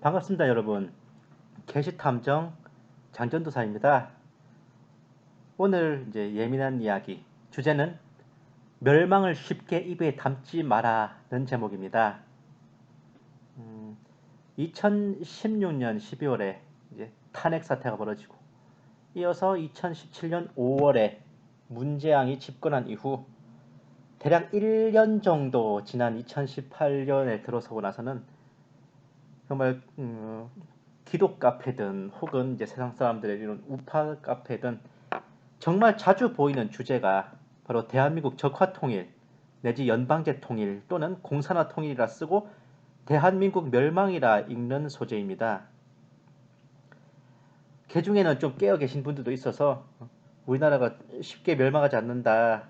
반갑습니다, 여러분. 게시탐정 장전도사입니다. 오늘 이제 예민한 이야기, 주제는 멸망을 쉽게 입에 담지 마라는 제목입니다. 2016년 12월에 이제 탄핵 사태가 벌어지고, 이어서 2017년 5월에 문재앙이 집권한 이후 대략 1년 정도 지난 2018년에 들어서고 나서는 정말 기독 카페든 혹은 이제 세상 사람들의 이런 우파 카페든 정말 자주 보이는 주제가 바로 대한민국 적화 통일 내지 연방제 통일 또는 공산화 통일이라 쓰고 대한민국 멸망이라 읽는 소재입니다. 그 중에는 좀 깨어 계신 분들도 있어서 우리나라가 쉽게 멸망하지 않는다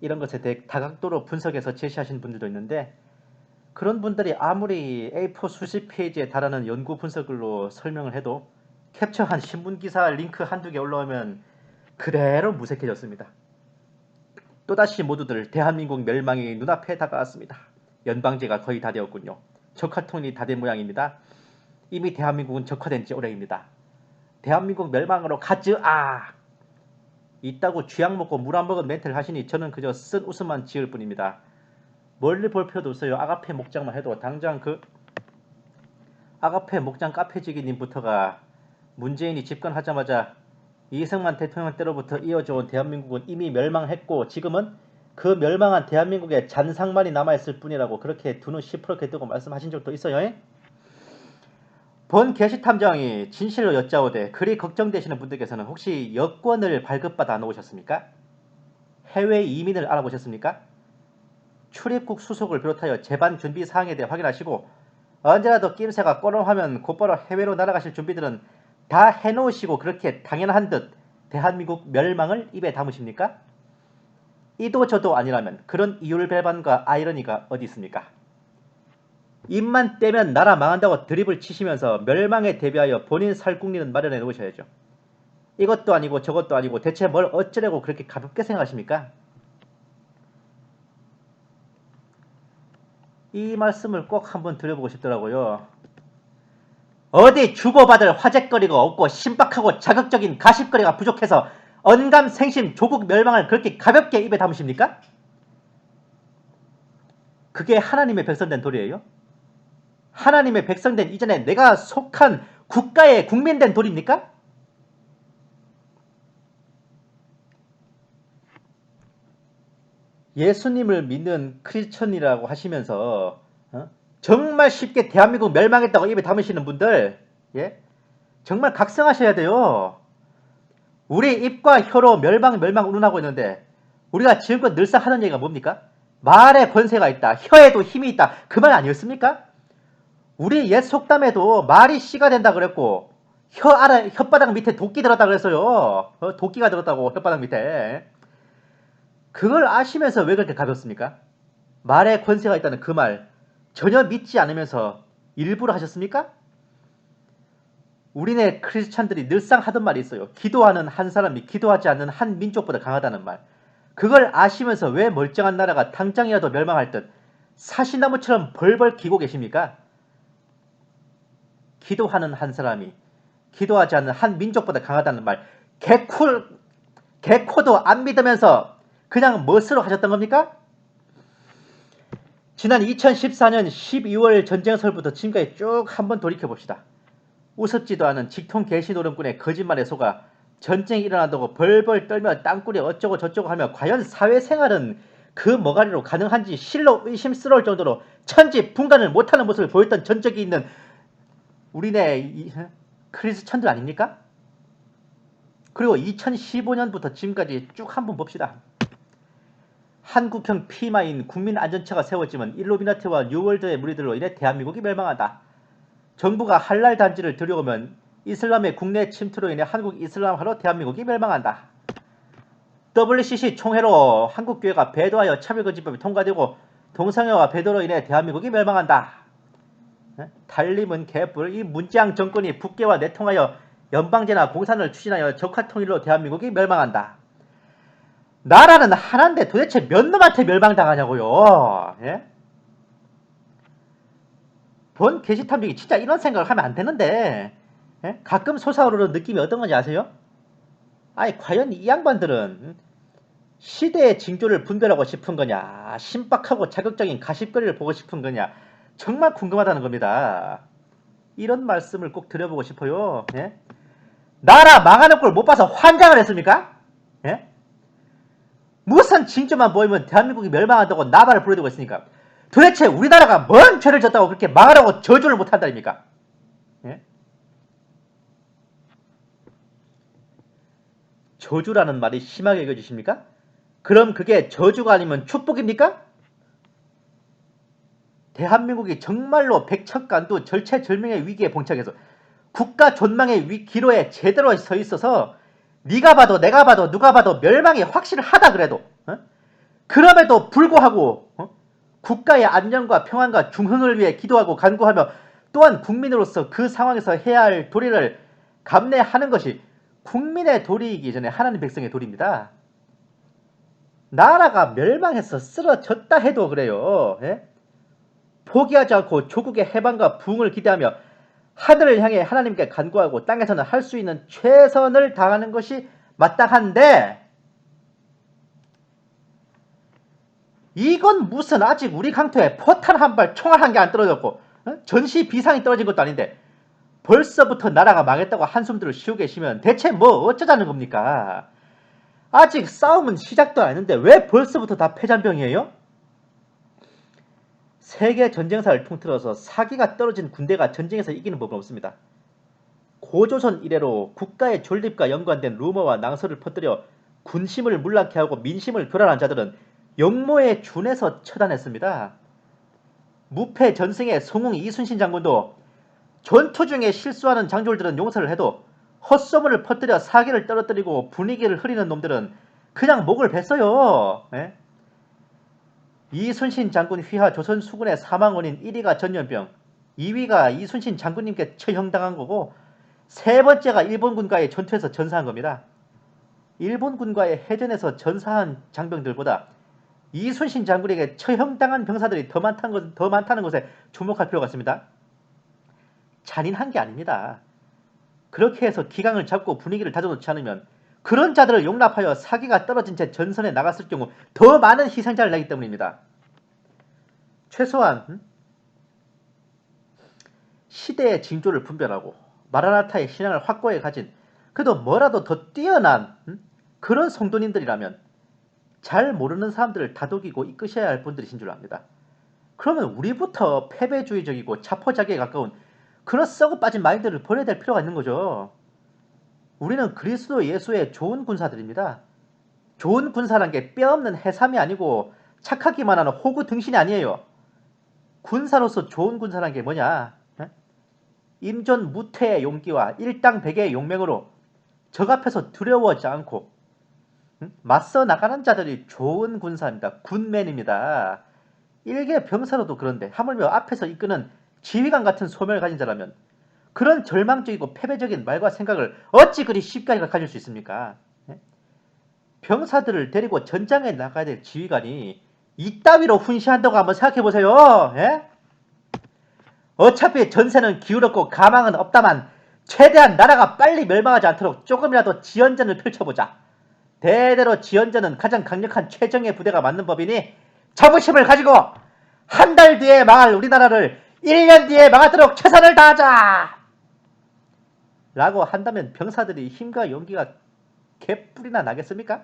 이런 것에 대해 다각도로 분석해서 제시하신 분들도 있는데, 그런 분들이 아무리 A4 수십 페이지에 달하는 연구 분석글로 설명을 해도 캡처한 신문기사 링크 한두 개 올라오면 그대로 무색해졌습니다. 또다시 모두들 대한민국 멸망이 눈앞에 다가왔습니다. 연방제가 거의 다 되었군요. 적화통일이 다 된 모양입니다. 이미 대한민국은 적화된 지 오래입니다. 대한민국 멸망으로 가즈아! 있다고 쥐약 먹고 물 안 먹은 멘트를 하시니 저는 그저 쓴 웃음만 지을 뿐입니다. 멀리 볼 필요도 없어요. 아가페 목장만 해도 당장 그 아가페 목장 카페지기님부터가 문재인이 집권하자마자 이승만 대통령 때로부터 이어져온 대한민국은 이미 멸망했고 지금은 그 멸망한 대한민국의 잔상만이 남아있을 뿐이라고 그렇게 두 눈 시퍼렇게 뜨고 말씀하신 적도 있어요. 본 게시탐정이 진실로 여짜오되 그리 걱정되시는 분들께서는 혹시 여권을 발급받아 놓으셨습니까? 해외 이민을 알아보셨습니까? 출입국 수속을 비롯하여 재반 준비 사항에 대해 확인하시고 언제라도 낌새가 꼬름하면 곧바로 해외로 날아가실 준비들은 다 해놓으시고 그렇게 당연한 듯 대한민국 멸망을 입에 담으십니까? 이도 저도 아니라면 그런 이율배반과 아이러니가 어디 있습니까? 입만 떼면 나라 망한다고 드립을 치시면서 멸망에 대비하여 본인 살궁리는 마련해 놓으셔야죠. 이것도 아니고 저것도 아니고 대체 뭘 어쩌려고 그렇게 가볍게 생각하십니까? 이 말씀을 꼭 한번 드려보고 싶더라고요. 어디 주고받을 화제거리가 없고 신박하고 자극적인 가십거리가 부족해서 언감생심 조국 멸망을 그렇게 가볍게 입에 담으십니까? 그게 하나님의 백성된 도리예요? 하나님의 백성된 이전에 내가 속한 국가의 국민된 도리입니까? 예수님을 믿는 크리스천이라고 하시면서 정말 쉽게 대한민국 멸망했다고 입에 담으시는 분들, 예? 정말 각성하셔야 돼요. 우리 입과 혀로 멸망 운운하고 있는데 우리가 지금껏 늘상 하는 얘기가 뭡니까? 말에 권세가 있다. 혀에도 힘이 있다. 그 말 아니었습니까? 우리 옛 속담에도 말이 씨가 된다 그랬고 혓바닥 밑에 도끼 들었다 그랬어요. 도끼가 들었다고 혓바닥 밑에. 그걸 아시면서 왜 그렇게 가볍습니까? 말에 권세가 있다는 그 말 전혀 믿지 않으면서 일부러 하셨습니까? 우리네 크리스찬들이 늘상 하던 말이 있어요. 기도하는 한 사람이 기도하지 않는 한 민족보다 강하다는 말. 그걸 아시면서 왜 멀쩡한 나라가 당장이라도 멸망할 듯 사시나무처럼 벌벌 기고 계십니까? 기도하는 한 사람이 기도하지 않는 한 민족보다 강하다는 말. 개코도 안 믿으면서 그냥 멋으로 하셨던 겁니까? 지난 2014년 12월 전쟁설부터 지금까지 쭉 한번 돌이켜봅시다. 우습지도 않은 직통 개시노름꾼의 거짓말에 속아 전쟁이 일어난다고 벌벌 떨며 땅굴이 어쩌고 저쩌고 하며 과연 사회생활은 그 머가리로 가능한지 실로 의심스러울 정도로 천지분간을 못하는 모습을 보였던 전적이 있는 우리네 크리스천들 아닙니까? 그리고 2015년부터 지금까지 쭉 한번 봅시다. 한국형 피마인 국민안전처가 세워지면 일루미나티와 뉴월드의 무리들로 인해 대한민국이 멸망한다. 정부가 할랄 단지를 들여오면 이슬람의 국내 침투로 인해 한국 이슬람화로 대한민국이 멸망한다. WCC 총회로 한국교회가 배도하여 차별금지법이 통과되고 동성애와 배도로 인해 대한민국이 멸망한다. 달림은 개뿔. 이 문재앙 정권이 북괴와 내통하여 연방제나 공산을 추진하여 적화통일로 대한민국이 멸망한다. 나라는 하나인데 도대체 몇 놈한테 멸망당하냐고요. 예? 본 게시탐정이 진짜 이런 생각을 하면 안 되는데, 예? 가끔 솟아오르는 느낌이 어떤 건지 아세요? 아니 과연 이 양반들은 시대의 징조를 분별하고 싶은 거냐, 신박하고 자극적인 가십거리를 보고 싶은 거냐, 정말 궁금하다는 겁니다. 이런 말씀을 꼭 드려보고 싶어요. 예? 나라 망하는 걸 못 봐서 환장을 했습니까? 예? 무슨 징조만 보이면 대한민국이 멸망한다고 나발을 부르고 있으니까 도대체 우리나라가 뭔 죄를 졌다고 그렇게 망하라고 저주를 못한다입니까? 예? 저주라는 말이 심하게 여겨지십니까? 그럼 그게 저주가 아니면 축복입니까? 대한민국이 정말로 백척간두 절체절명의 위기에 봉착해서 국가 존망의 기로에 제대로 서 있어서 네가 봐도 내가 봐도 누가 봐도 멸망이 확실하다 그래도 그럼에도 불구하고 국가의 안녕과 평안과 중흥을 위해 기도하고 간구하며 또한 국민으로서 그 상황에서 해야 할 도리를 감내하는 것이 국민의 도리이기 전에 하나님 백성의 도리입니다. 나라가 멸망해서 쓰러졌다 해도 그래요. 예? 포기하지 않고 조국의 해방과 부흥을 기대하며 하늘을 향해 하나님께 간구하고 땅에서는 할 수 있는 최선을 다하는 것이 마땅한데 이건 무슨 아직 우리 강토에 포탄 한 발 총알 한 개 안 떨어졌고 전시 비상이 떨어진 것도 아닌데 벌써부터 나라가 망했다고 한숨들을 쉬고 계시면 대체 뭐 어쩌자는 겁니까? 아직 싸움은 시작도 안 했는데 왜 벌써부터 다 패잔병이에요? 세계 전쟁사를 통틀어서 사기가 떨어진 군대가 전쟁에서 이기는 법은 없습니다. 고조선 이래로 국가의 존립과 연관된 루머와 낭설을 퍼뜨려 군심을 물락케 하고 민심을 교란한 자들은 역모에 준해서 처단했습니다. 무패 전승의 성웅 이순신 장군도 전투 중에 실수하는 장졸들은 용서를 해도 헛소문을 퍼뜨려 사기를 떨어뜨리고 분위기를 흐리는 놈들은 그냥 목을 뱄어요. 예? 이순신 장군 휘하 조선 수군의 사망 원인 1위가 전염병, 2위가 이순신 장군님께 처형당한 거고 세 번째가 일본군과의 전투에서 전사한 겁니다. 일본군과의 해전에서 전사한 장병들보다 이순신 장군에게 처형당한 병사들이 더 많다는 것에 주목할 필요가 있습니다. 잔인한 게 아닙니다. 그렇게 해서 기강을 잡고 분위기를 다져놓지 않으면 그런 자들을 용납하여 사기가 떨어진 채 전선에 나갔을 경우 더 많은 희생자를 내기 때문입니다. 최소한 시대의 징조를 분별하고 마라나타의 신앙을 확고히 가진 그래도 뭐라도 더 뛰어난 그런 성도님들이라면 잘 모르는 사람들을 다독이고 이끄셔야 할 분들이신 줄 압니다. 그러면 우리부터 패배주의적이고 자포자기에 가까운 그런 썩어 빠진 마인드를 버려야 될 필요가 있는 거죠. 우리는 그리스도 예수의 좋은 군사들입니다. 좋은 군사란 게 뼈없는 해삼이 아니고 착하기만 하는 호구 등신이 아니에요. 군사로서 좋은 군사란 게 뭐냐? 임전 무태의 용기와 일당백의 용맹으로 적 앞에서 두려워하지 않고 맞서 나가는 자들이 좋은 군사입니다. 굿맨입니다. 일개 병사로도 그런데 하물며 앞에서 이끄는 지휘관 같은 소명을 가진 자라면 그런 절망적이고 패배적인 말과 생각을 어찌 그리 쉽게 가질 수 있습니까? 병사들을 데리고 전장에 나가야 될 지휘관이 이따위로 훈시한다고 한번 생각해보세요. 예? 어차피 전세는 기울었고 가망은 없다만 최대한 나라가 빨리 멸망하지 않도록 조금이라도 지연전을 펼쳐보자. 대대로 지연전은 가장 강력한 최정예 부대가 맞는 법이니 자부심을 가지고 한 달 뒤에 망할 우리나라를 1년 뒤에 망하도록 최선을 다하자! 라고 한다면 병사들이 힘과 용기가 개뿔이나 나겠습니까?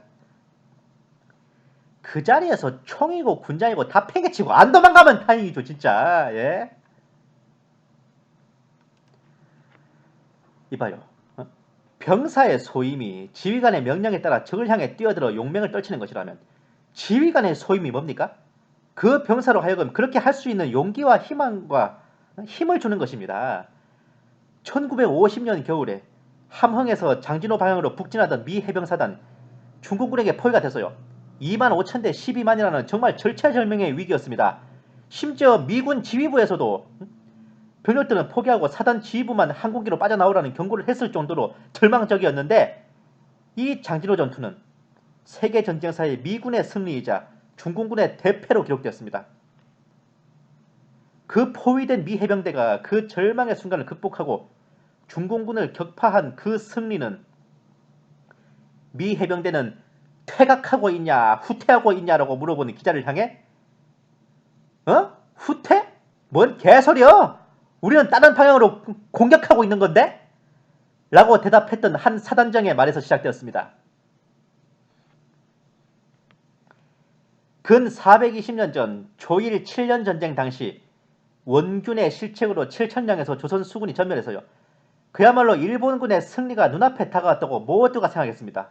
그 자리에서 총이고 군장이고 다 팽개치고 안 도망가면 다행이죠 진짜. 예? 이봐요. 병사의 소임이 지휘관의 명령에 따라 적을 향해 뛰어들어 용맹을 떨치는 것이라면 지휘관의 소임이 뭡니까? 그 병사로 하여금 그렇게 할 수 있는 용기와 희망과 힘을 주는 것입니다. 1950년 겨울에 함흥에서 장진호 방향으로 북진하던 미 해병사단 중국군에게 포위가 됐어요. 2만 5천 대 12만이라는 정말 절체절명의 위기였습니다. 심지어 미군 지휘부에서도 병력들은 포기하고 사단 지휘부만 항공기로 빠져나오라는 경고를 했을 정도로 절망적이었는데 이 장진호 전투는 세계 전쟁사의 미군의 승리이자 중공군의 대패로 기록되었습니다. 그 포위된 미 해병대가 그 절망의 순간을 극복하고 중공군을 격파한 그 승리는 미 해병대는 퇴각하고 있냐 후퇴하고 있냐라고 물어보는 기자를 향해 후퇴? 뭔 개소리여? 우리는 다른 방향으로 공격하고 있는 건데? 라고 대답했던 한 사단장의 말에서 시작되었습니다. 근 420년 전 조일 7년 전쟁 당시 원균의 실책으로 7천량에서 조선 수군이 전멸해서요. 그야말로 일본군의 승리가 눈앞에 다가왔다고 모두가 생각했습니다.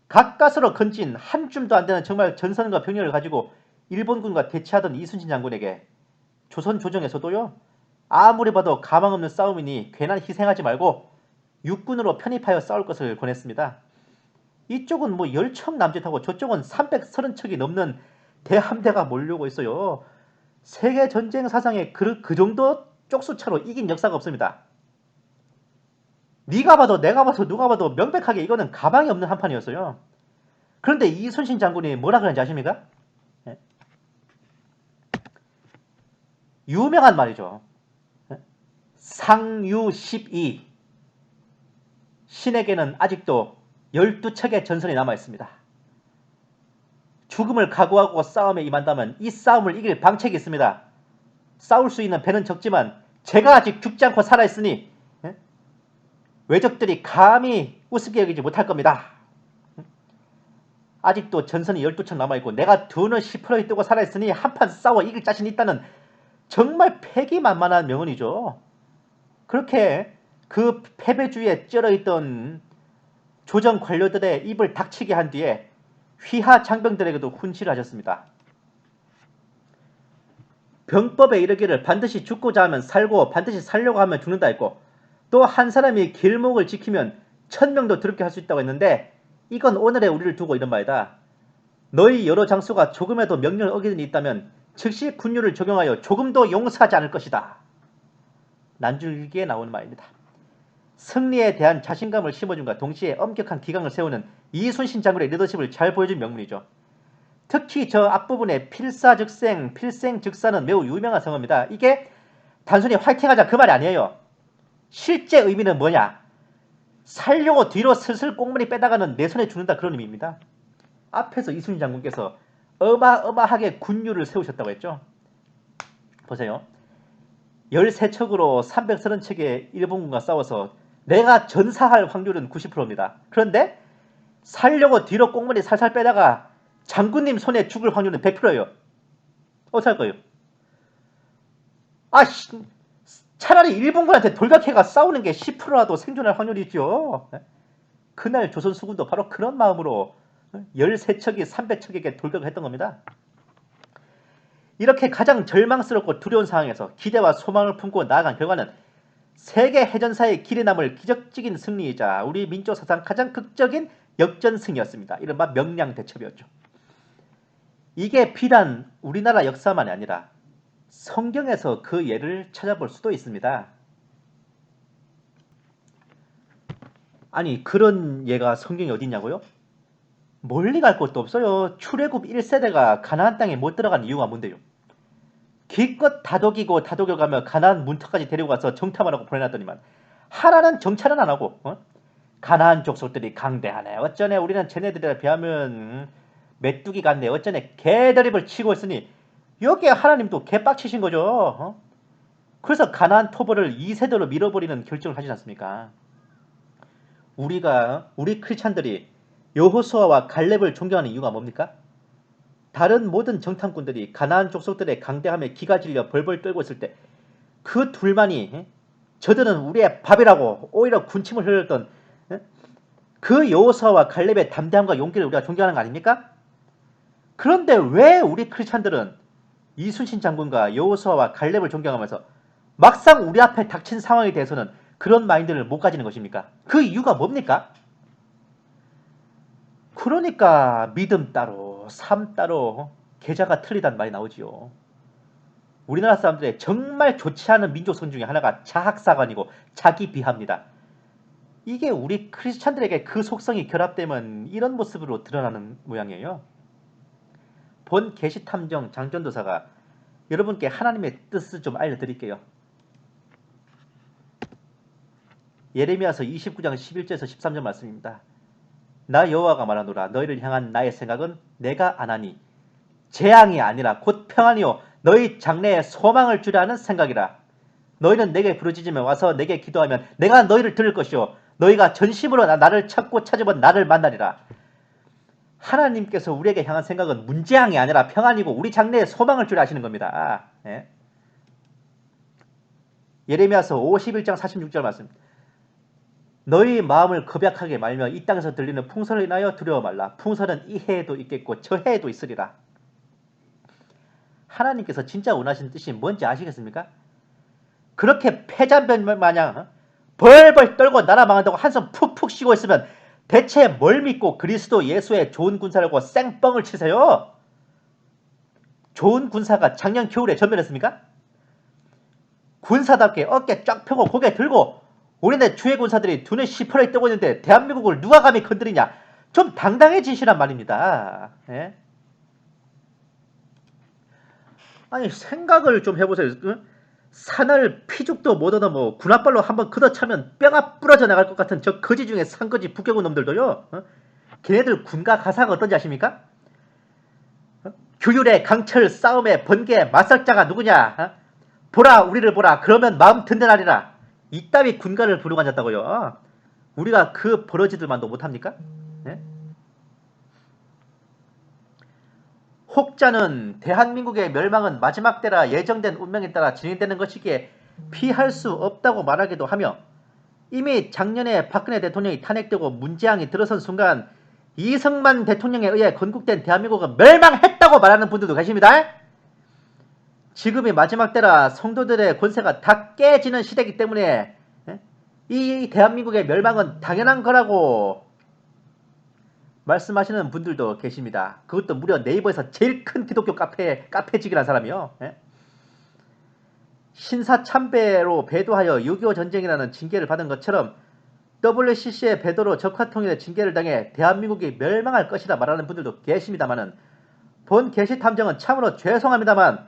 가까스로 건진 한 줌도 안 되는 정말 전선과 병력을 가지고 일본군과 대치하던 이순신 장군에게 조선 조정에서도요. 아무리 봐도 가망없는 싸움이니 괜한 희생하지 말고 육군으로 편입하여 싸울 것을 권했습니다. 이쪽은 뭐 10척 남짓하고 저쪽은 330척이 넘는 대함대가 몰려오고 있어요. 세계전쟁 사상에 그 정도 쪽수차로 이긴 역사가 없습니다. 네가 봐도 내가 봐도 누가 봐도 명백하게 이거는 가망이 없는 한판이었어요. 그런데 이순신 장군이 뭐라 그런지 아십니까? 유명한 말이죠. 상유 12 신에게는 아직도 12척의 전선이 남아있습니다. 죽음을 각오하고 싸움에 임한다면 이 싸움을 이길 방책이 있습니다. 싸울 수 있는 배는 적지만 제가 아직 죽지 않고 살아있으니 외적들이 감히 우습게 여기지 못할 겁니다. 아직도 전선이 12척 남아있고 내가 두 눈 시퍼렇게 뜨고 살아있으니 한판 싸워 이길 자신이 있다는 정말 패기만만한 명언이죠. 그렇게 그 패배주의에 쩔어있던 조정 관료들의 입을 닥치게 한 뒤에 휘하 장병들에게도 훈시를 하셨습니다. 병법에 이르기를 반드시 죽고자 하면 살고 반드시 살려고 하면 죽는다 했고 또 한 사람이 길목을 지키면 1000명도 더럽게 할 수 있다고 했는데 이건 오늘의 우리를 두고 이런 말이다. 너희 여러 장수가 조금이라도 명령을 어기는 일이 있다면 즉시 군율을 적용하여 조금도 용서하지 않을 것이다. 난줄기에 나오는 말입니다. 승리에 대한 자신감을 심어준과 동시에 엄격한 기강을 세우는 이순신 장군의 리더십을 잘 보여준 명문이죠. 특히 저 앞부분에 필사즉생, 필생즉사는 매우 유명한 성어입니다. 이게 단순히 화이팅하자 그 말이 아니에요. 실제 의미는 뭐냐? 살려고 뒤로 슬슬 꽁무니 빼다가는 내 손에 죽는다 그런 의미입니다. 앞에서 이순신 장군께서 어마어마하게 군율을 세우셨다고 했죠. 보세요. 13척으로 330척의 일본군과 싸워서 내가 전사할 확률은 90%입니다. 그런데 살려고 뒤로 꽁무니 살살 빼다가 장군님 손에 죽을 확률은 100%예요. 어떻게 할 거예요? 차라리 일본군한테 돌격해가 싸우는 게 10%라도 생존할 확률이죠. 그날 조선 수군도 바로 그런 마음으로 13척이 300척에게 돌격을 했던 겁니다. 이렇게 가장 절망스럽고 두려운 상황에서 기대와 소망을 품고 나아간 결과는 세계 해전사의 길에 남을 기적적인 승리이자 우리 민족 사상 가장 극적인 역전승이었습니다. 이른바 명량대첩이었죠. 이게 비단 우리나라 역사만이 아니라 성경에서 그 예를 찾아볼 수도 있습니다. 아니 그런 예가 성경에 어디 있냐고요? 멀리 갈 곳도 없어요. 출애굽 1세대가 가나안 땅에 못 들어간 이유가 뭔데요? 기껏 다독이고 다독여가며 가나안 문턱까지 데리고 가서 정탐하라고 보내놨더니만 하나는 정찰은 안 하고 가나안 족속들이 강대하네 어쩌네 우리는 쟤네들에 비하면 메뚜기 같네 어쩌네 개드립을 치고 있으니 여기에 하나님도 개빡치신 거죠. 그래서 가나안 토벌을 2세대로 밀어버리는 결정을 하지 않습니까? 우리 크리스찬들이 여호수아와 갈렙을 존경하는 이유가 뭡니까? 다른 모든 정탐꾼들이 가나안 족속들의 강대함에 기가 질려 벌벌 떨고 있을 때 그 둘만이 저들은 우리의 밥이라고 오히려 군침을 흘렸던 그 여호수아와 갈렙의 담대함과 용기를 우리가 존경하는 거 아닙니까? 그런데 왜 우리 크리스찬들은 이순신 장군과 여호수아와 갈렙을 존경하면서 막상 우리 앞에 닥친 상황에 대해서는 그런 마인드를 못 가지는 것입니까? 그 이유가 뭡니까? 그러니까 믿음 따로 삶 따로 계좌가 틀리단 말이 나오지요. 우리나라 사람들의 정말 좋지 않은 민족성 중에 하나가 자학사관이고 자기 비하입니다. 이게 우리 크리스찬들에게 그 속성이 결합되면 이런 모습으로 드러나는 모양이에요. 본 계시탐정 장전도사가 여러분께 하나님의 뜻을 좀 알려드릴게요. 예레미야서 29장 11절에서 13절 말씀입니다. 나 여호와가 말하노라. 너희를 향한 나의 생각은 내가 안하니 재앙이 아니라 곧 평안이요 너희 장래에 소망을 주려 하는 생각이라. 너희는 내게 부르짖으면 와서 내게 기도하면 내가 너희를 들을 것이요 너희가 전심으로 나를 찾고 찾으면 나를 만나리라. 하나님께서 우리에게 향한 생각은 문재앙이 아니라 평안이고 우리 장래에 소망을 주려 하시는 겁니다. 예? 예레미야서 51장 46절 말씀. 너희 마음을 겁약하게 말며 이 땅에서 들리는 풍선을 인하여 두려워 말라. 풍선은 이 해에도 있겠고 저 해에도 있으리라. 하나님께서 진짜 원하시는 뜻이 뭔지 아시겠습니까? 그렇게 패잔변 마냥 벌벌 떨고 나라 망한다고 한숨 푹푹 쉬고 있으면 대체 뭘 믿고 그리스도 예수의 좋은 군사라고 생뻥을 치세요? 좋은 군사가 작년 겨울에 전멸했습니까? 군사답게 어깨 쫙 펴고 고개 들고 우리네 주의 군사들이 두뇌 시퍼렇게 뜨고 있는데 대한민국을 누가 감히 건드리냐? 좀 당당해지시란 말입니다. 예? 아니 생각을 좀 해보세요. 산을 피죽도 못 얻어 뭐 군홧발로 한번 걷어차면 뼈가 부러져 나갈 것 같은 저 거지 중에 산거지 북괴군 놈들도요. 걔네들 군가 가사가 어떤지 아십니까? 규율의 강철 싸움의 번개 맞설자가 누구냐? 보라 우리를 보라 그러면 마음 든든하리라. 이따위 군가를 부르고 앉았다고요. 우리가 그 버러지들만도 못합니까? 네? 혹자는 대한민국의 멸망은 마지막 때라 예정된 운명에 따라 진행되는 것이기에 피할 수 없다고 말하기도 하며 이미 작년에 박근혜 대통령이 탄핵되고 문재앙이 들어선 순간 이승만 대통령에 의해 건국된 대한민국은 멸망했다고 말하는 분들도 계십니다. 지금이 마지막 때라 성도들의 권세가 다 깨지는 시대이기 때문에 이 대한민국의 멸망은 당연한 거라고 말씀하시는 분들도 계십니다. 그것도 무려 네이버에서 제일 큰 기독교 카페직이라는 사람이요. 신사참배로 배도하여 6.25 전쟁이라는 징계를 받은 것처럼 WCC의 배도로 적화통일의 징계를 당해 대한민국이 멸망할 것이다 말하는 분들도 계십니다만은 본 게시탐정은 참으로 죄송합니다만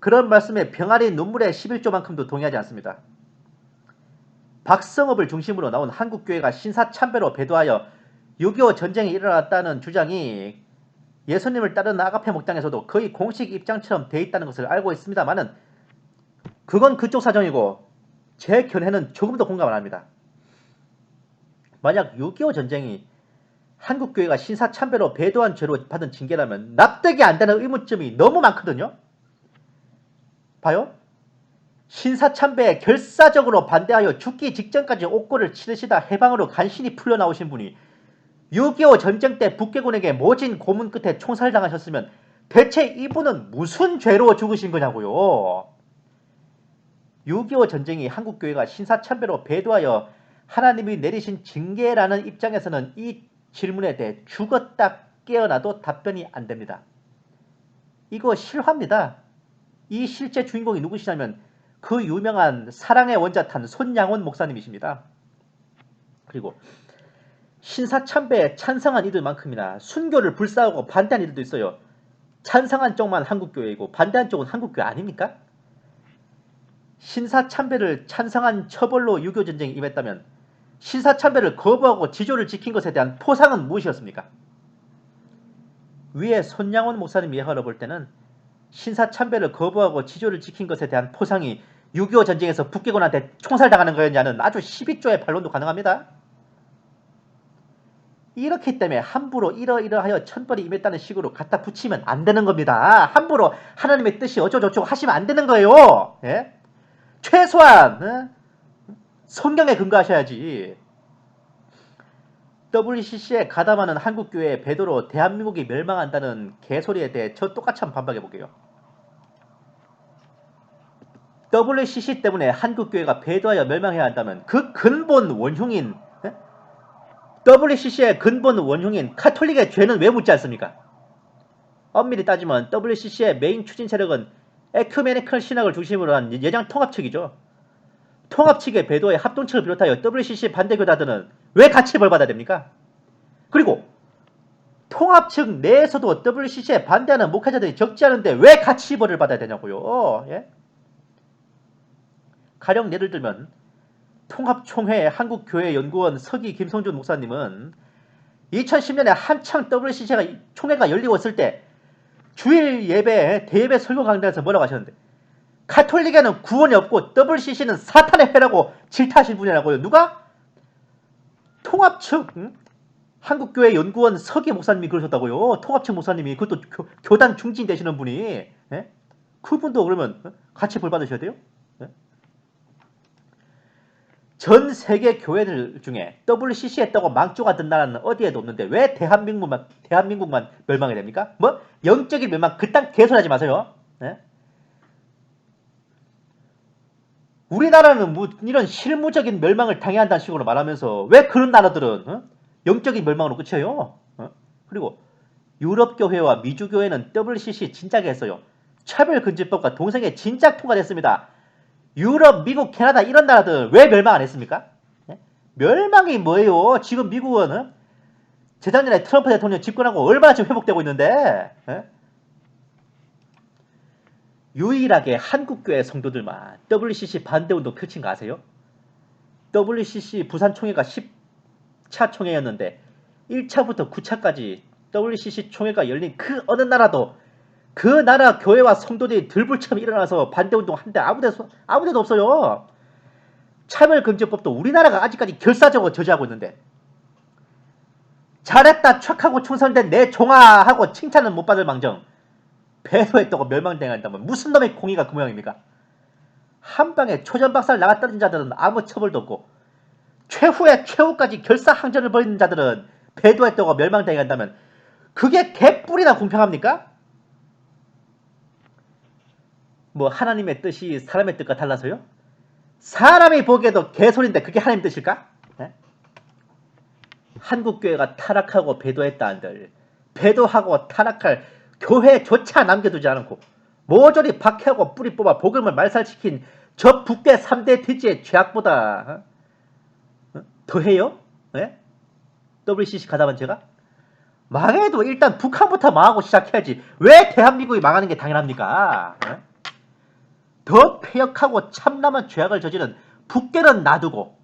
그런 말씀에 병아리 눈물의 11조만큼도 동의하지 않습니다. 박성업을 중심으로 나온 한국교회가 신사참배로 배도하여 6.25 전쟁이 일어났다는 주장이 예수님을 따르는 아가페 목장에서도 거의 공식 입장처럼 돼 있다는 것을 알고 있습니다만은 그건 그쪽 사정이고 제 견해는 조금 더 공감을 합니다. 만약 6.25 전쟁이 한국교회가 신사참배로 배도한 죄로 받은 징계라면 납득이 안 되는 의문점이 너무 많거든요. 봐요. 신사참배에 결사적으로 반대하여 죽기 직전까지 옥고를 치르시다 해방으로 간신히 풀려나오신 분이 6.25 전쟁 때 북괴군에게 모진 고문 끝에 총살당하셨으면 대체 이분은 무슨 죄로 죽으신 거냐고요. 6.25 전쟁이 한국교회가 신사참배로 배도하여 하나님이 내리신 징계라는 입장에서는 이 질문에 대해 죽었다 깨어나도 답변이 안 됩니다. 이거 실화입니다. 이 실제 주인공이 누구시냐면 그 유명한 사랑의 원자탄 손양원 목사님이십니다. 그리고 신사참배에 찬성한 이들만큼이나 순교를 불사하고 반대한 이들도 있어요. 찬성한 쪽만 한국교회이고 반대한 쪽은 한국교회 아닙니까? 신사참배를 찬성한 처벌로 6.25 전쟁이 임했다면 신사참배를 거부하고 지조를 지킨 것에 대한 포상은 무엇이었습니까? 위에 손양원 목사님 예화로 볼 때는 신사참배를 거부하고 지조를 지킨 것에 대한 포상이 6.25 전쟁에서 북괴군한테 총살당하는 거였냐는 아주 12조의 반론도 가능합니다. 이렇기 때문에 함부로 이러이러하여 천벌이 임했다는 식으로 갖다 붙이면 안 되는 겁니다. 함부로 하나님의 뜻이 어쩌고저쩌고 하시면 안 되는 거예요. 예? 최소한 성경에 근거하셔야지. WCC에 가담하는 한국교회의 배도로 대한민국이 멸망한다는 개소리에 대해 저 똑같이 한번 반박해볼게요. WCC 때문에 한국교회가 배도하여 멸망해야 한다면 그 근본 원흉인 WCC의 근본 원흉인 카톨릭의 죄는 왜 묻지 않습니까? 엄밀히 따지면 WCC의 메인 추진 세력은 에큐메니컬 신학을 중심으로 한 예장 통합 측이죠. 통합 측의 배도에 합동 측을 비롯하여 WCC 반대 교단들은 왜 같이 벌받아야 됩니까? 그리고 통합 측 내에서도 WCC에 반대하는 목회자들이 적지 않은데 왜 같이 벌을 받아야 되냐고요. 예? 가령 예를 들면 통합총회 한국교회연구원 서기 김성준 목사님은 2010년에 한창 WCC가 총회가 열리고 있을 때 주일 예배 대예배 설교 강단에서 뭐라고 하셨는데, 가톨릭에는 구원이 없고 WCC는 사탄의 회라고 질타하신 분이라고요. 누가? 통합 측 한국교회 연구원 서기 목사님이 그러셨다고요. 통합 측 목사님이. 그것도 교단 중진 되시는 분이. 예? 그분도 그러면 같이 벌 받으셔야 돼요? 예? 전 세계 교회들 중에 WCC 했다고 망조가 든 나라는 어디에도 없는데 왜 대한민국만 멸망이 됩니까? 뭐 영적인 멸망 그딴 개소리 하지 마세요. 예? 우리나라는 뭐 이런 실무적인 멸망을 당해야 한다는 식으로 말하면서 왜 그런 나라들은 영적인 멸망으로 끝이에요? 그리고 유럽 교회와 미주 교회는 WCC 진작에 했어요. 차별금지법과 동성애 진작 통과됐습니다. 유럽, 미국, 캐나다 이런 나라들 왜 멸망 안 했습니까? 멸망이 뭐예요? 지금 미국은 재작년에 트럼프 대통령 집권하고 얼마나 지금 회복되고 있는데, 유일하게 한국교회 성도들만 WCC 반대운동 펼친 거 아세요? WCC 부산총회가 10차 총회였는데 1차부터 9차까지 WCC 총회가 열린 그 어느 나라도 그 나라 교회와 성도들이 들불처럼 일어나서 반대운동 한데 아무데도 없어요. 차별금지법도 우리나라가 아직까지 결사적으로 저지하고 있는데, 잘했다 촥하고 충성된 내 종아 하고 칭찬은 못 받을 망정 배도했다고 멸망당한다면 무슨 놈의 공의가 그 모양입니까? 한방에 초전박살 나가 떨어진 자들은 아무 처벌도 없고 최후의 최후까지 결사항전을 벌이는 자들은 배도했다고 멸망당한다면 그게 개뿔이나 공평합니까? 뭐 하나님의 뜻이 사람의 뜻과 달라서요? 사람이 보기에도 개소리인데 그게 하나님 뜻일까? 네? 한국교회가 타락하고 배도했다 한들 배도하고 타락할 교회조차 남겨두지 않고 모조리 박해하고 뿌리 뽑아 복음을 말살시킨 저 북괴 3대 돼지의 죄악보다 더해요? 네? WCC 가담한 제가? 망해도 일단 북한부터 망하고 시작해야지 왜 대한민국이 망하는 게 당연합니까? 네? 더 폐역하고 참남한 죄악을 저지른 북괴는 놔두고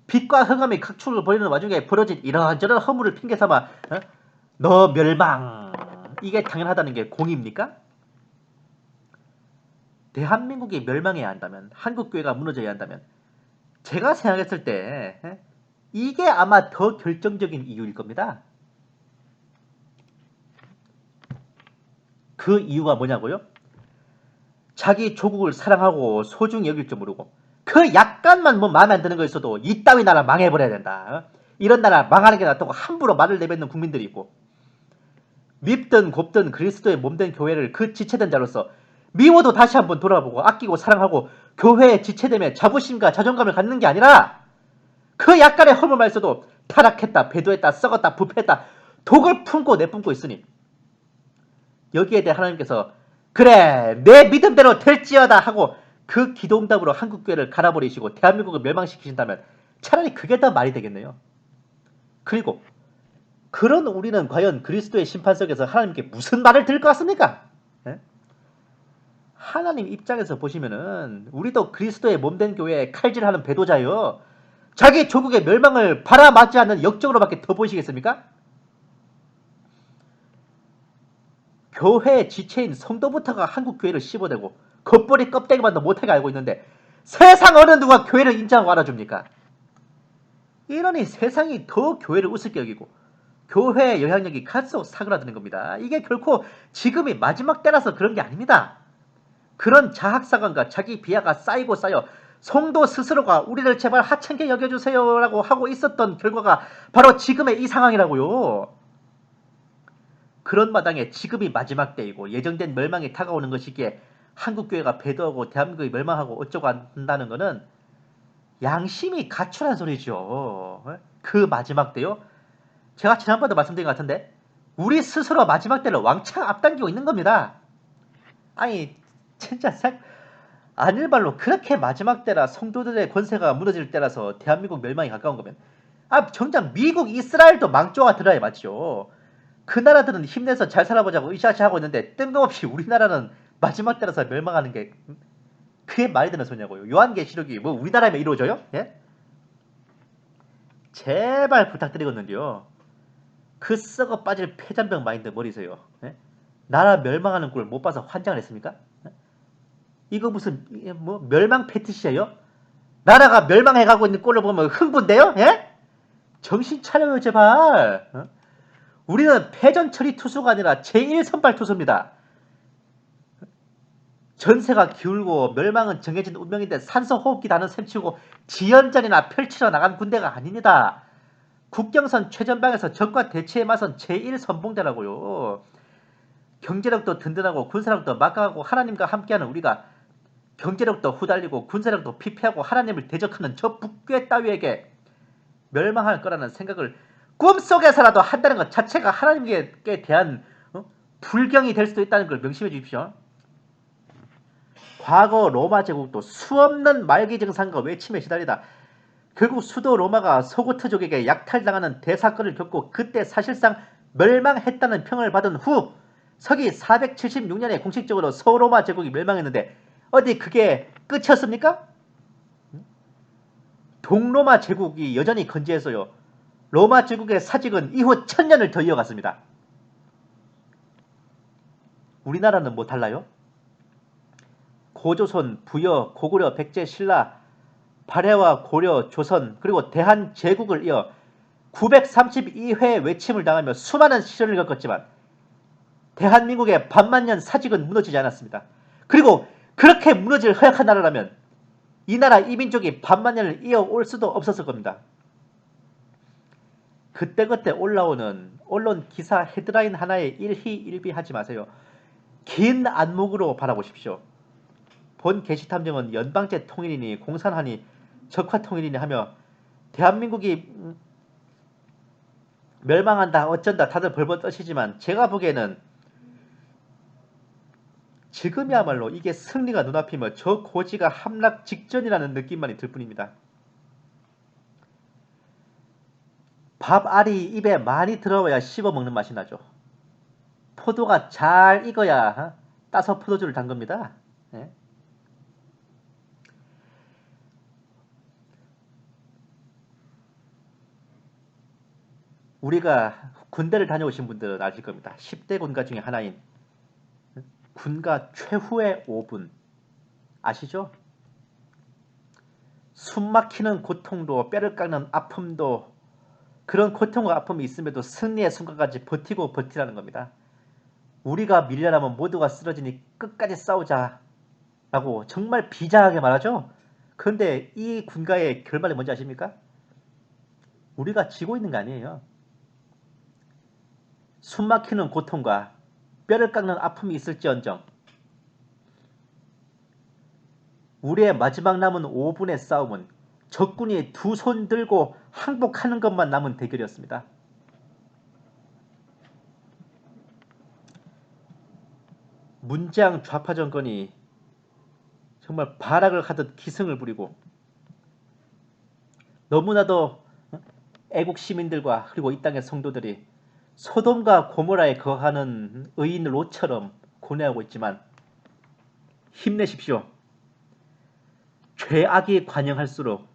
빛과 흑암이 각축을 벌이는 와중에 벌어진 이런저런 허물을 핑계삼아 너 멸망 이게 당연하다는 게 공입니까? 대한민국이 멸망해야 한다면 한국교회가 무너져야 한다면 제가 생각했을 때 이게 아마 더 결정적인 이유일 겁니다. 그 이유가 뭐냐고요? 자기 조국을 사랑하고 소중히 여길 줄 모르고 그 약간만 뭐 마음에 안 드는 거 있어도 이따위 나라 망해버려야 된다. 이런 나라 망하는 게 낫다고 함부로 말을 내뱉는 국민들이 있고, 밉든 곱든 그리스도의 몸된 교회를 그 지체된 자로서 미워도 다시 한번 돌아보고 아끼고 사랑하고 교회의 지체됨에 자부심과 자존감을 갖는 게 아니라 그 약간의 허물만 있어도 타락했다, 배도했다, 썩었다, 부패했다 독을 품고 내뿜고 있으니 여기에 대해 하나님께서 그래 내 믿음대로 될지어다 하고 그 기도응답으로 한국교회를 갈아버리시고 대한민국을 멸망시키신다면 차라리 그게 더 말이 되겠네요. 그리고 그런 우리는 과연 그리스도의 심판석에서 하나님께 무슨 말을 들을 것 같습니까? 네? 하나님 입장에서 보시면은 우리도 그리스도의 몸된 교회에 칼질하는 배도자요. 자기 조국의 멸망을 바라맞지 않는 역적으로밖에 더 보이시겠습니까? 교회의 지체인 성도부터가 한국 교회를 씹어대고 겉벌이 껍데기만도 못하게 알고 있는데 세상 어느 누가 교회를 인정하고 알아줍니까? 이러니 세상이 더 교회를 우습게 여기고 교회의 영향력이 갈수록 사그라드는 겁니다. 이게 결코 지금이 마지막 때라서 그런 게 아닙니다. 그런 자학사관과 자기 비하가 쌓이고 쌓여 성도 스스로가 우리를 제발 하찮게 여겨주세요 라고 하고 있었던 결과가 바로 지금의 이 상황이라고요. 그런 마당에 지금이 마지막 때이고 예정된 멸망이 다가오는 것이기에 한국교회가 배도하고 대한민국이 멸망하고 어쩌고 한다는 것은 양심이 가출한 소리죠. 그 마지막 때요? 제가 지난번에도 말씀드린 것 같은데 우리 스스로 마지막 때를 왕창 앞당기고 있는 겁니다. 아니 진짜 아닐 말로 그렇게 마지막 때라 성도들의 권세가 무너질 때라서 대한민국 멸망이 가까운 거면 정작 미국, 이스라엘도 망조가 들어야 맞죠. 그 나라들은 힘내서 잘 살아보자고 으쌰으쌰 하고 있는데 뜬금없이 우리나라는 마지막 때라서 멸망하는 게 그게 말이 되는 소냐고요. 요한계시록이 뭐 우리나라에만 이루어져요? 예? 제발 부탁드리거든요. 그 썩어 빠질 폐잔병 마인드 버리세요. 예? 나라 멸망하는 꼴 못 봐서 환장을 했습니까? 예? 이거 무슨 뭐 멸망 패티시예요? 나라가 멸망해가고 있는 꼴을 보면 흥분돼요? 예? 정신 차려요 제발. 어? 우리는 패전 처리 투수가 아니라 제1선발 투수입니다. 전세가 기울고 멸망은 정해진 운명인데 산소 호흡기 다는 셈치고 지연전이나 펼치러 나간 군대가 아닙니다. 국경선 최전방에서 적과 대치에 맞선 제1선봉대라고요. 경제력도 든든하고 군사력도 막강하고 하나님과 함께하는 우리가 경제력도 후달리고 군사력도 피폐하고 하나님을 대적하는 저 북괴 따위에게 멸망할 거라는 생각을 꿈속에서라도 한다는 것 자체가 하나님께 대한 불경이 될 수도 있다는 걸 명심해 주십시오. 과거 로마 제국도 수없는 말기 증상과 외침에 시달리다 결국 수도 로마가 소고트족에게 약탈당하는 대사건을 겪고 그때 사실상 멸망했다는 평을 받은 후 서기 476년에 공식적으로 서로마 제국이 멸망했는데 어디 그게 끝이었습니까? 동로마 제국이 여전히 건재해서요. 로마 제국의 사직은 이후 1000년을 더 이어갔습니다. 우리나라는 뭐 달라요? 고조선, 부여, 고구려, 백제, 신라, 발해와 고려, 조선 그리고 대한제국을 이어 932회 외침을 당하며 수많은 시련을 겪었지만 대한민국의 반만년 사직은 무너지지 않았습니다. 그리고 그렇게 무너질 허약한 나라라면 이 나라 이민족이 반만년을 이어올 수도 없었을 겁니다. 그때그때 올라오는 언론 기사 헤드라인 하나에 일희일비하지 마세요. 긴 안목으로 바라보십시오. 본 게시탐정은 연방제 통일이니 공산하니 적화통일이니 하며 대한민국이 멸망한다 어쩐다 다들 벌벌 떠시지만 제가 보기에는 지금이야말로 이게 승리가 눈앞이며 저 고지가 함락 직전이라는 느낌만이 들 뿐입니다. 밥알이 입에 많이 들어와야 씹어먹는 맛이 나죠. 포도가 잘 익어야 따서 포도주를 담급니다. 예? 우리가 군대를 다녀오신 분들은 아실 겁니다. 10대 군가 중에 하나인 군가 최후의 5분 아시죠? 숨막히는 고통도 뼈를 깎는 아픔도 그런 고통과 아픔이 있음에도 승리의 순간까지 버티고 버티라는 겁니다. 우리가 밀려나면 모두가 쓰러지니 끝까지 싸우자 라고 정말 비장하게 말하죠. 그런데 이 군가의 결말이 뭔지 아십니까? 우리가 지고 있는 거 아니에요. 숨막히는 고통과 뼈를 깎는 아픔이 있을지언정 우리의 마지막 남은 5분의 싸움은 적군이 두 손 들고 항복하는 것만 남은 대결이었습니다. 문장 좌파 정권이 정말 발악을 하듯 기승을 부리고 너무나도 애국 시민들과 그리고 이 땅의 성도들이 소돔과 고모라에 거하는 의인 롯처럼 고뇌하고 있지만 힘내십시오. 죄악이 관영할수록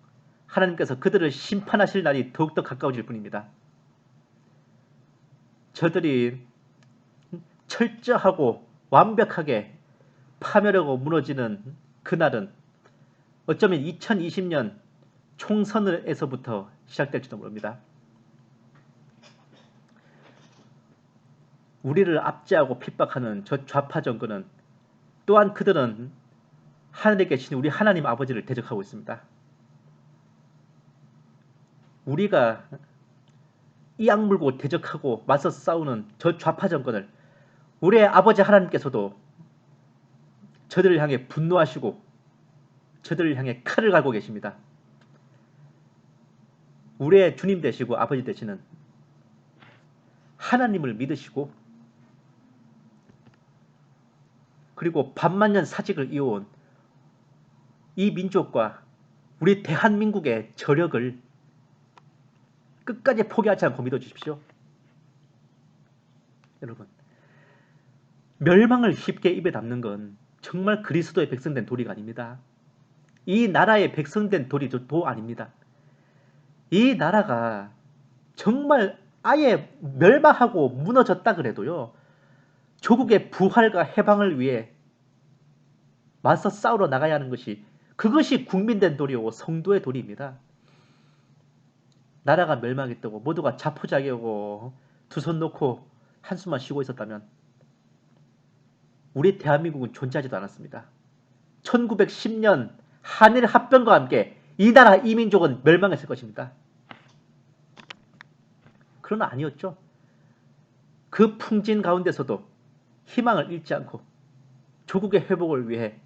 하나님께서 그들을 심판하실 날이 더욱더 가까워질 뿐입니다. 저들이 철저하고 완벽하게 파멸하고 무너지는 그날은 어쩌면 2020년 총선에서부터 시작될지도 모릅니다. 우리를 압제하고 핍박하는 저 좌파 정권은 또한 그들은 하늘에 계신 우리 하나님 아버지를 대적하고 있습니다. 우리가 이 악물고 대적하고 맞서 싸우는 저 좌파 정권을 우리의 아버지 하나님께서도 저들을 향해 분노하시고 저들을 향해 칼을 갈고 계십니다. 우리의 주님 되시고 아버지 되시는 하나님을 믿으시고 그리고 반만년 사직을 이어온 이 민족과 우리 대한민국의 저력을 끝까지 포기하지 않고 믿어주십시오. 여러분, 멸망을 쉽게 입에 담는 건 정말 그리스도의 백성된 도리가 아닙니다. 이 나라의 백성된 도리도 아닙니다. 이 나라가 정말 아예 멸망하고 무너졌다 그래도요, 조국의 부활과 해방을 위해 맞서 싸우러 나가야 하는 것이, 그것이 국민된 도리고 성도의 도리입니다. 나라가 멸망했다고 모두가 자포자기하고 두 손 놓고 한숨만 쉬고 있었다면 우리 대한민국은 존재하지도 않았습니다. 1910년 한일 합병과 함께 이 나라 이민족은 멸망했을 것입니다. 그러나 아니었죠. 그 풍진 가운데서도 희망을 잃지 않고 조국의 회복을 위해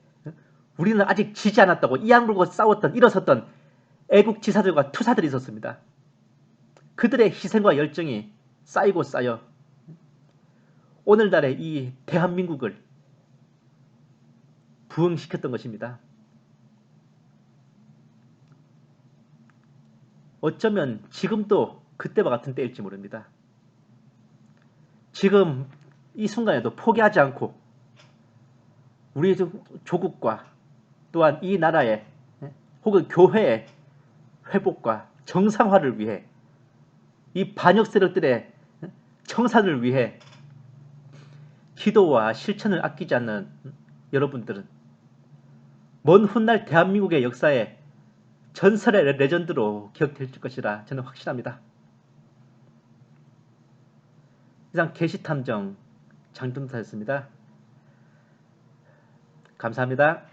우리는 아직 지지 않았다고 이악 물고 싸웠던, 일어섰던 애국지사들과 투사들이 있었습니다. 그들의 희생과 열정이 쌓이고 쌓여 오늘날의 이 대한민국을 부흥시켰던 것입니다. 어쩌면 지금도 그때와 같은 때일지 모릅니다. 지금 이 순간에도 포기하지 않고 우리 조국과 또한 이 나라의 혹은 교회의 회복과 정상화를 위해, 이 반역 세력들의 청산을 위해 기도와 실천을 아끼지 않는 여러분들은 먼 훗날 대한민국의 역사에 전설의 레전드로 기억될 것이라 저는 확신합니다. 이상 계시탐정 장동사였습니다. 감사합니다.